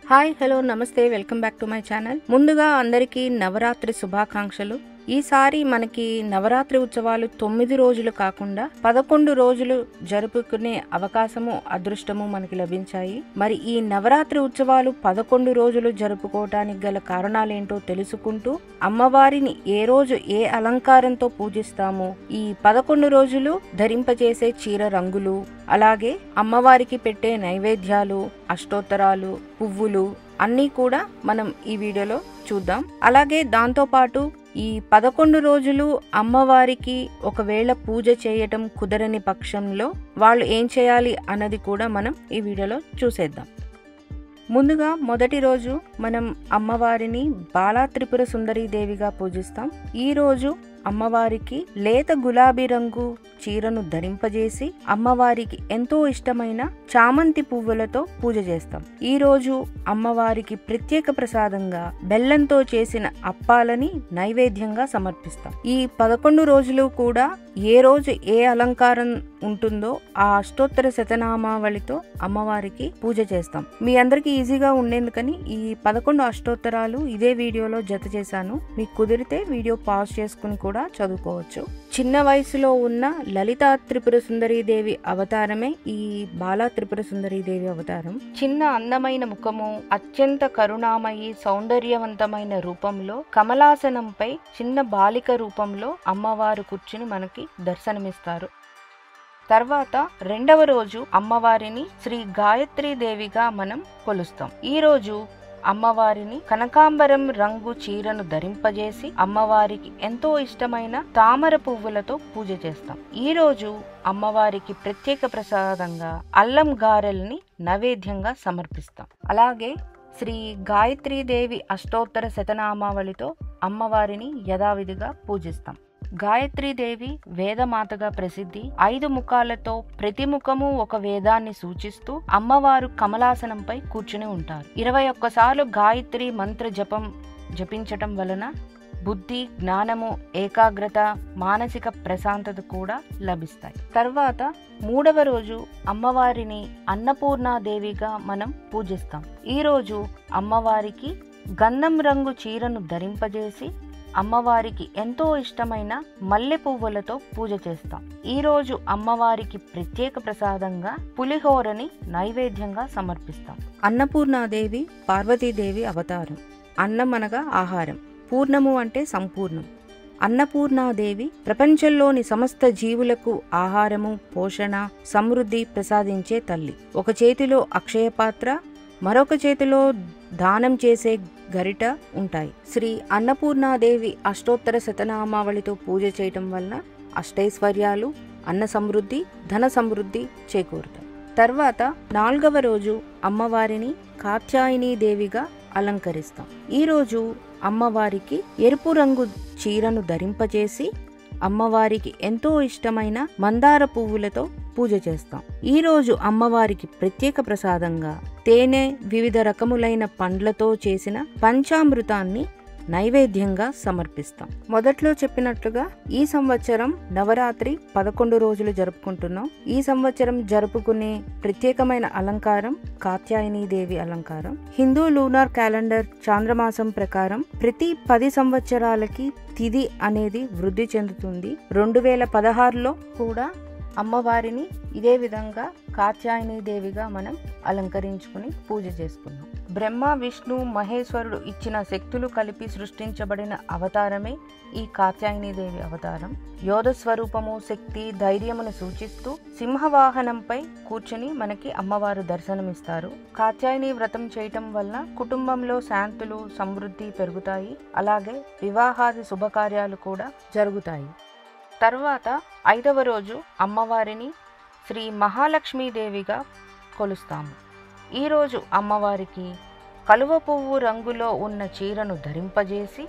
Hi hello నమస్తే welcome back to my channel. ముందుగా అందరికీ నవరాత్రి శుభాకాంక్షలు. ఈసారి మనకి నవరాత్రి ఉత్సవాలు 9 రోజులు కాకుండా 11 రోజులు జరుపుకునే అవకాశము అదృష్టము మనకి లభించాయి. మరి ఈ నవరాత్రి ఉత్సవాలు 11 రోజులు జరుపుకోవటానికి గల కారణాలేంటో తెలుసుకుంటూ అమ్మవారిని ఏ రోజు ఏ అలంకారంతో పూజిస్తామో, ఈ 11 రోజులు ధరింపజేసే చీర రంగులు, అలాగే అమ్మవారికి పెట్టే నైవేద్యాలు, అష్టోత్తరాలు, పువ్వులు అన్నీ కూడా మనం ఈ వీడియోలో చూద్దాం. అలాగే దాంతోపాటు ఈ 11 రోజులు అమ్మవారికి ఒకవేళ పూజ చేయటం కుదరని పక్షంలో వాళ్ళు ఏం చేయాలి అన్నది కూడా మనం ఈ వీడియోలో చూసేద్దాం. ముందుగా మొదటి రోజు మనం అమ్మవారిని బాలా త్రిపుర సుందరీ దేవిగా పూజిస్తాం. ఈ రోజు అమ్మవారికి లేత గులాబీ రంగు చీరను ధరింపజేసి అమ్మవారికి ఎంతో ఇష్టమైన చామంతి పువ్వులతో పూజ చేస్తాం. ఈ రోజు అమ్మవారికి ప్రత్యేక ప్రసాదంగా బెల్లంతో చేసిన అప్పాలని నైవేద్యంగా సమర్పిస్తాం. ఈ 11 రోజులు కూడా ఏ రోజు ఏ అలంకారం ఉంటుందో ఆ అష్టోత్తర శతనామావళితో అమ్మవారికి పూజ చేస్తాం. మీ అందరికి ఈజీగా ఉండేందుకని ఈ 11 అష్టోత్తరాలు ఇదే వీడియోలో జత చేశాను. మీకు కుదిరితే వీడియో పాజ్ చేసుకుని కూడా చదువుకోవచ్చు. చిన్న వయసులో ఉన్న లలితా త్రిపుర సుందరీ దేవి అవతారమే ఈ బాలా త్రిపుర సుందరీ దేవి అవతారం. చిన్న అందమైన ముఖము, అత్యంత కరుణామయి సౌందర్యవంతమైన రూపంలో కమలాసనంపై చిన్న బాలిక రూపంలో అమ్మవారు కూర్చుని మనకి దర్శనమిస్తారు. తర్వాత రెండవ రోజు అమ్మవారిని శ్రీ గాయత్రీ దేవిగా మనం కొలుస్తాం. ఈ రోజు అమ్మవారిని కనకాంబరం రంగు చీరను ధరింపజేసి అమ్మవారికి ఎంతో ఇష్టమైన తామర పువ్వులతో పూజ చేస్తాం. ఈ రోజు అమ్మవారికి ప్రత్యేక ప్రసాదంగా అల్లం గారెల్ని నైవేద్యంగా సమర్పిస్తాం. అలాగే శ్రీ గాయత్రీ దేవి అష్టోత్తర శతనామావళితో అమ్మవారిని యథావిధిగా పూజిస్తాం. గాయత్రీదేవి వేదమాతగా ప్రసిద్ధి. 5 ముఖాలతో ప్రతి ముఖము ఒక వేదాన్ని సూచిస్తూ అమ్మవారు కమలాసనంపై కూర్చుని ఉంటారు. 21 సార్లు గాయత్రి మంత్ర జపించటం వలన బుద్ధి, జ్ఞానము, ఏకాగ్రత, మానసిక ప్రశాంతత కూడా లభిస్తాయి. తర్వాత 3వ రోజు అమ్మవారిని అన్నపూర్ణాదేవిగా మనం పూజిస్తాం. ఈ రోజు అమ్మవారికి గంధం రంగు చీరను ధరింపజేసి అమ్మవారికి ఎంతో ఇష్టమైన మల్లె పువ్వులతో పూజ చేస్తాం. ఈ రోజు అమ్మవారికి ప్రత్యేక ప్రసాదంగా పులిహోరని నైవేద్యంగా సమర్పిస్తాం. అన్నపూర్ణాదేవి పార్వతీదేవి అవతారం. అన్నం అనగా ఆహారం, పూర్ణము అంటే సంపూర్ణం. అన్నపూర్ణాదేవి ప్రపంచంలోని సమస్త జీవులకు ఆహారము, పోషణ, సమృద్ధి ప్రసాదించే తల్లి. ఒక చేతిలో అక్షయ పాత్ర, మరొక చేతిలో దానం చేసే గరిట ఉంటాయి. శ్రీ అన్నపూర్ణాదేవి అష్టోత్తర శతనామావళితో పూజ చేయటం వలన అష్టైశ్వర్యాలు, అన్న సమృద్ధి, ధన సమృద్ధి చేకూరుతాయి. తర్వాత 4వ రోజు అమ్మవారిని కాత్యాయని దేవిగా అలంకరిస్తాం. ఈ రోజు అమ్మవారికి ఎరుపు రంగు చీరను ధరింపజేసి అమ్మవారికి ఎంతో ఇష్టమైన మందార పువ్వులతో పూజ చేస్తాం. ఈ రోజు అమ్మవారికి ప్రత్యేక ప్రసాదంగా తేనె, వివిధ రకములైన పండ్లతో చేసిన పంచామృతాన్ని నైవేద్యంగా సమర్పిస్తాం. మొదట్లో చెప్పినట్లుగా ఈ సంవత్సరం నవరాత్రి 11 రోజులు జరుపుకుంటున్నాం. ఈ సంవత్సరం జరుపుకునే ప్రత్యేకమైన అలంకారం కాత్యాయని దేవి అలంకారం. హిందూ లూనార్ క్యాలెండర్ చాంద్రమాసం ప్రకారం ప్రతి 10 సంవత్సరాలకి తిథి అనేది వృద్ధి చెందుతుంది. 2016లో కూడా అమ్మవారిని ఇదే విధంగా కాత్యాయని దేవిగా మనం అలంకరించుకుని పూజ చేసుకున్నాం. బ్రహ్మ, విష్ణు, మహేశ్వరుడు ఇచ్చిన శక్తులు కలిపి సృష్టించబడిన అవతారమే ఈ కాత్యాయని దేవి అవతారం. యోధ స్వరూపము, శక్తి, ధైర్యమును సూచిస్తూ సింహవాహనంపై కూర్చుని మనకి అమ్మవారు దర్శనమిస్తారు. కాత్యాయని వ్రతం చేయటం వలన కుటుంబంలో శాంతులు, సమృద్ధి పెరుగుతాయి. అలాగే వివాహాది శుభకార్యాలు కూడా జరుగుతాయి. తర్వాత 5వ రోజు అమ్మవారిని శ్రీ మహాలక్ష్మీదేవిగా కొలుస్తాము. ఈరోజు అమ్మవారికి కలువ పువ్వు రంగులో ఉన్న చీరను ధరింపజేసి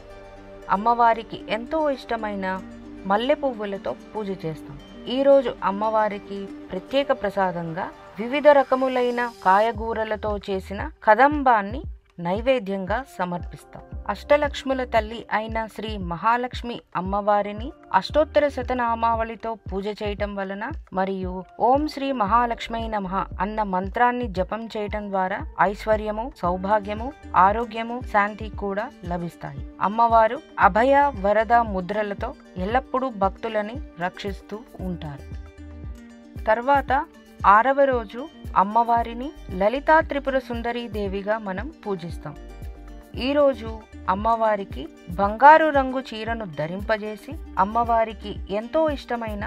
అమ్మవారికి ఎంతో ఇష్టమైన మల్లె పువ్వులతో పూజ చేస్తాం. ఈరోజు అమ్మవారికి ప్రత్యేక ప్రసాదంగా వివిధ రకములైన కాయగూరలతో చేసిన కదంబాన్ని నైవేద్యంగా సమర్పిస్తాం. అష్టలక్ష్ముల తల్లి అయిన శ్రీ మహాలక్ష్మి అమ్మవారిని అష్టోత్తర శతనామావళితో పూజ చేయటం వలన మరియు ఓం శ్రీ మహాలక్ష్మీ నమః అన్న మంత్రాన్ని జపం చేయటం ద్వారా ఐశ్వర్యము, సౌభాగ్యము, ఆరోగ్యము, శాంతి కూడా లభిస్తాయి. అమ్మవారు అభయ వరద ముద్రలతో ఎల్లప్పుడూ భక్తులని రక్షిస్తూ ఉంటారు. తర్వాత 6వ రోజు అమ్మవారిని లలితా త్రిపుర సుందరీ దేవిగా మనం పూజిస్తాం. ఈరోజు అమ్మవారికి బంగారు రంగు చీరను ధరింపజేసి అమ్మవారికి ఎంతో ఇష్టమైన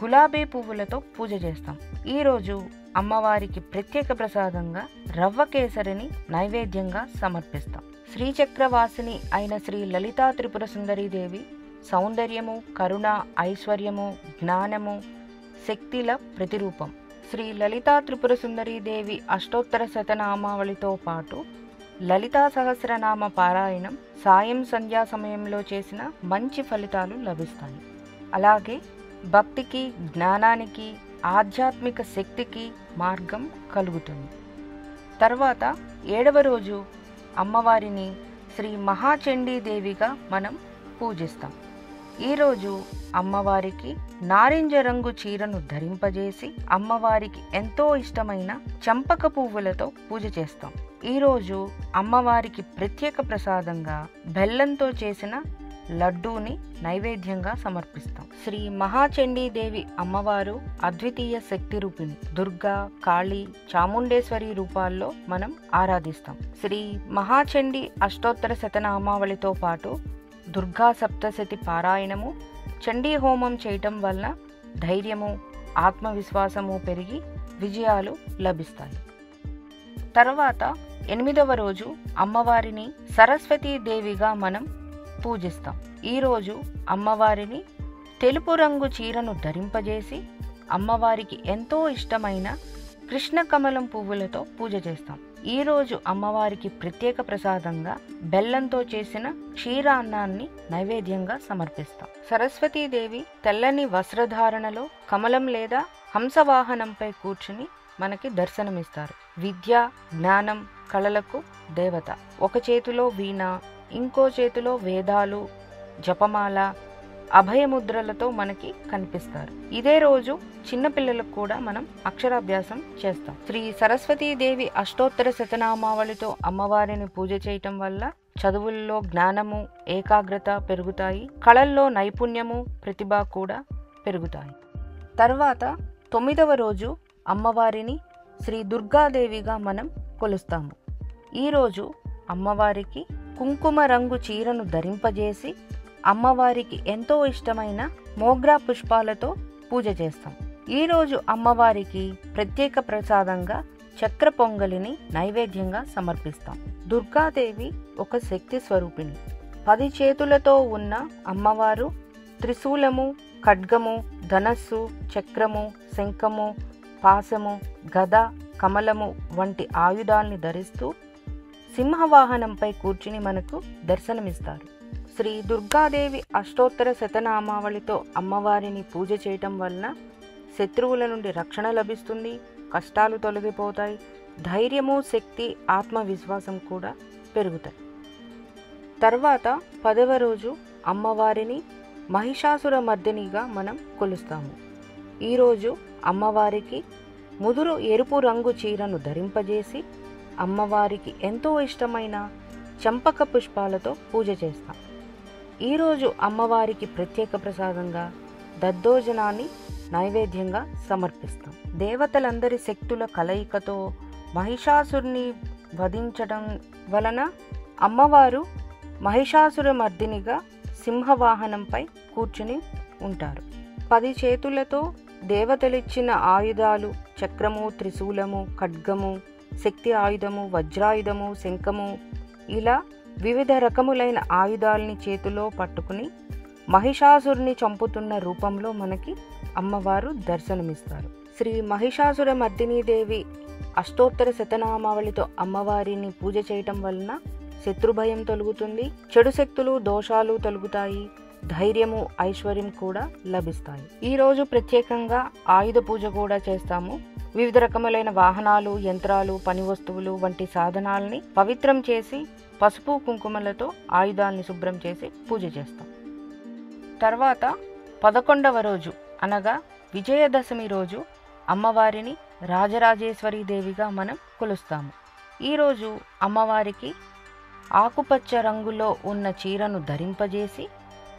గులాబీ పువ్వులతో పూజ చేస్తాం. ఈరోజు అమ్మవారికి ప్రత్యేక ప్రసాదంగా రవ్వ కేసరిని నైవేద్యంగా సమర్పిస్తాం. శ్రీచక్రవాసిని అయిన శ్రీ లలితా త్రిపుర సుందరీ దేవి సౌందర్యము, కరుణ, ఐశ్వర్యము, జ్ఞానము, శక్తిల ప్రతిరూపం. శ్రీ లలితా త్రిపుర సుందరీ దేవి అష్టోత్తర శతనామావళితో పాటు లలితా సహస్రనామ పారాయణం సాయం సంధ్యా సమయంలో చేసిన మంచి ఫలితాలు లభిస్తాయి. అలాగే భక్తికి, జ్ఞానానికి, ఆధ్యాత్మిక శక్తికి మార్గం కలుగుతుంది. తర్వాత 7వ రోజు అమ్మవారిని శ్రీ మహాచండీ దేవిగా మనం పూజిస్తాం. ఈరోజు అమ్మవారికి నారింజ రంగు చీరను ధరింపజేసి అమ్మవారికి ఎంతో ఇష్టమైన చంపక పువ్వులతో పూజ చేస్తాం. ఈరోజు అమ్మవారికి ప్రత్యేక ప్రసాదంగా బెల్లంతో చేసిన లడ్డూని నైవేద్యంగా సమర్పిస్తాం. శ్రీ మహాచండీదేవి అమ్మవారు అద్వితీయ శక్తి రూపిణి. దుర్గా, కాళీ, చాముండేశ్వరి రూపాల్లో మనం ఆరాధిస్తాం. శ్రీ మహాచండీ అష్టోత్తర శతనామావళితో పాటు దుర్గా సప్తశతి పారాయణము, చండీ హోమం చేయటం వల్ల ధైర్యము, ఆత్మవిశ్వాసము పెరిగి విజయాలు లభిస్తాయి. తర్వాత 8వ రోజు అమ్మవారిని సరస్వతీ దేవిగా మనం పూజిస్తాం. ఈరోజు అమ్మవారిని తెలుపు రంగు చీరను ధరింపజేసి అమ్మవారికి ఎంతో ఇష్టమైన కృష్ణ కమలం పువ్వులతో పూజ చేస్తాం. ఈరోజు అమ్మవారికి ప్రత్యేక ప్రసాదంగా బెల్లంతో చేసిన క్షీరాన్నాన్ని నైవేద్యంగా సమర్పిస్తాం. సరస్వతీదేవి తెల్లని వస్త్రధారణలో కమలం లేదా హంసవాహనంపై కూర్చుని మనకి దర్శనమిస్తారు. విద్య, జ్ఞానం, కళలకు దేవత. ఒక చేతిలో వీణ, ఇంకో చేతిలో వేదాలు, జపమాల, అభయముద్రలతో మనకి కనిపిస్తారు. ఇదే రోజు చిన్నపిల్లలకు కూడా మనం అక్షరాభ్యాసం చేస్తాం. శ్రీ సరస్వతీదేవి అష్టోత్తర శతనామావళితో అమ్మవారిని పూజ చేయటం వల్ల చదువుల్లో జ్ఞానము, ఏకాగ్రత పెరుగుతాయి. కళల్లో నైపుణ్యము, ప్రతిభ కూడా పెరుగుతాయి. తర్వాత 9వ రోజు అమ్మవారిని శ్రీ దుర్గాదేవిగా మనం కొలుస్తాము. ఈరోజు అమ్మవారికి కుంకుమ రంగు చీరను ధరింపజేసి అమ్మవారికి ఎంతో ఇష్టమైన మోగ్రా పుష్పాలతో పూజ చేస్తాం. ఈరోజు అమ్మవారికి ప్రత్యేక ప్రసాదంగా చక్ర పొంగలిని నైవేద్యంగా సమర్పిస్తాం. దుర్గాదేవి ఒక శక్తి స్వరూపిణి. 10 చేతులతో ఉన్న అమ్మవారు త్రిశూలము, ఖడ్గము, ధనస్సు, చక్రము, శంఖము, పాశము, గద, కమలము వంటి ఆయుధాల్ని ధరిస్తూ సింహవాహనంపై కూర్చుని మనకు దర్శనమిస్తారు. శ్రీ దుర్గాదేవి అష్టోత్తర శతనామావళితో అమ్మవారిని పూజ చేయటం వలన శత్రువుల నుండి రక్షణ లభిస్తుంది, కష్టాలు తొలగిపోతాయి, ధైర్యము, శక్తి, ఆత్మవిశ్వాసం కూడా పెరుగుతాయి. తర్వాత 10వ రోజు అమ్మవారిని మహిషాసుర మర్దినిగా మనం కొలుస్తాము. ఈరోజు అమ్మవారికి ముదురు ఎరుపు రంగు చీరను ధరింపజేసి అమ్మవారికి ఎంతో ఇష్టమైన చంపక పుష్పాలతో పూజ చేస్తాం. ఈరోజు అమ్మవారికి ప్రత్యేక ప్రసాదంగా దద్దోజనాన్ని నైవేద్యంగా సమర్పిస్తాం. దేవతలందరి శక్తుల కలయికతో మహిషాసురుని వధించడం వలన అమ్మవారు మహిషాసుర మర్దినిగా సింహవాహనంపై కూర్చుని ఉంటారు. 10 చేతులతో దేవతలిచ్చిన ఆయుధాలు చక్రము, త్రిశూలము, ఖడ్గము, శక్తి ఆయుధము, వజ్రాయుధము, శంఖము ఇలా వివిధ రకములైన ఆయుధాలని చేతిలో పట్టుకుని మహిషాసురుని చంపుతున్న రూపంలో మనకి అమ్మవారు దర్శనమిస్తారు. శ్రీ మహిషాసుర మర్దినీదేవి అష్టోత్తర శతనామావళితో అమ్మవారిని పూజ చేయటం వలన శత్రుభయం తొలగుతుంది, చెడు శక్తులు, దోషాలు తొలగుతాయి, ధైర్యము, ఐశ్వర్యం కూడా లభిస్తాయి. ఈ రోజు ప్రత్యేకంగా ఆయుధ పూజ కూడా చేస్తాము. వివిధ రకములైన వాహనాలు, యంత్రాలు, పని వస్తువులు వంటి సాధనాలని పవిత్రం చేసి పసుపు కుంకుమలతో ఆయుధాలని శుభ్రం చేసి పూజ చేస్తాం. తర్వాత 11వ రోజు అనగా విజయదశమి రోజు అమ్మవారిని రాజరాజేశ్వరి దేవిగా మనం కొలుస్తాము. ఈరోజు అమ్మవారికి ఆకుపచ్చ రంగులో ఉన్న చీరను ధరింపజేసి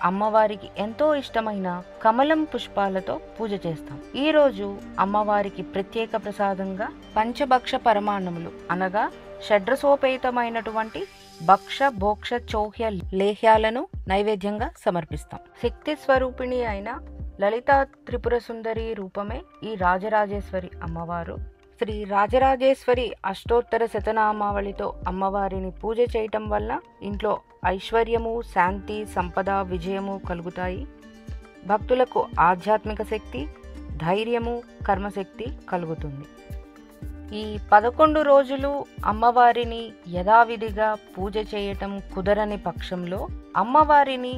అమ్మవారికి ఎంతో ఇష్టమైన కమలం పుష్పాలతో పూజ చేస్తాం. ఈరోజు అమ్మవారికి ప్రత్యేక ప్రసాదంగా పంచభక్ష పరమాన్నములు అనగా షడ్రసోపేతమైనటువంటి భక్ష, భోక్ష, చౌహ్య లేహ్యాలను నైవేద్యంగా సమర్పిస్తాం. శక్తి స్వరూపిణి అయిన లలితా త్రిపుర సుందరి రూపమే ఈ రాజరాజేశ్వరి అమ్మవారు. శ్రీ రాజరాజేశ్వరి అష్టోత్తర శతనామావళితో అమ్మవారిని పూజ చేయటం వల్ల ఇంట్లో ఐశ్వర్యము, శాంతి, సంపద, విజయము కలుగుతాయి. భక్తులకు ఆధ్యాత్మిక శక్తి, ధైర్యము, కర్మశక్తి కలుగుతుంది. ఈ 11 రోజులు అమ్మవారిని యథావిధిగా పూజ చేయటం కుదరని పక్షంలో అమ్మవారిని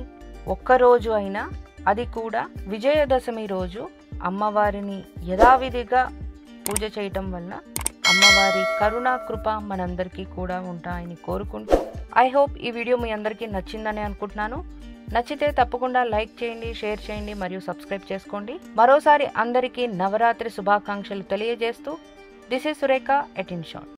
ఒక్కరోజు అయినా, అది కూడా విజయదశమి రోజు అమ్మవారిని యథావిధిగా పూజ చేయటం వల్ల అమ్మవారి కరుణా కృప మనందరికీ కూడా ఉంటాయని కోరుకుంటూ ఐ హోప్ ఈ వీడియో మీ అందరికీ నచ్చిందని అనుకుంటున్నాను. నచ్చితే తప్పకుండా లైక్ చేయండి, షేర్ చేయండి మరియు సబ్స్క్రైబ్ చేసుకోండి. మరోసారి అందరికీ నవరాత్రి శుభాకాంక్షలు తెలియజేస్తూ this is Surekha at in short.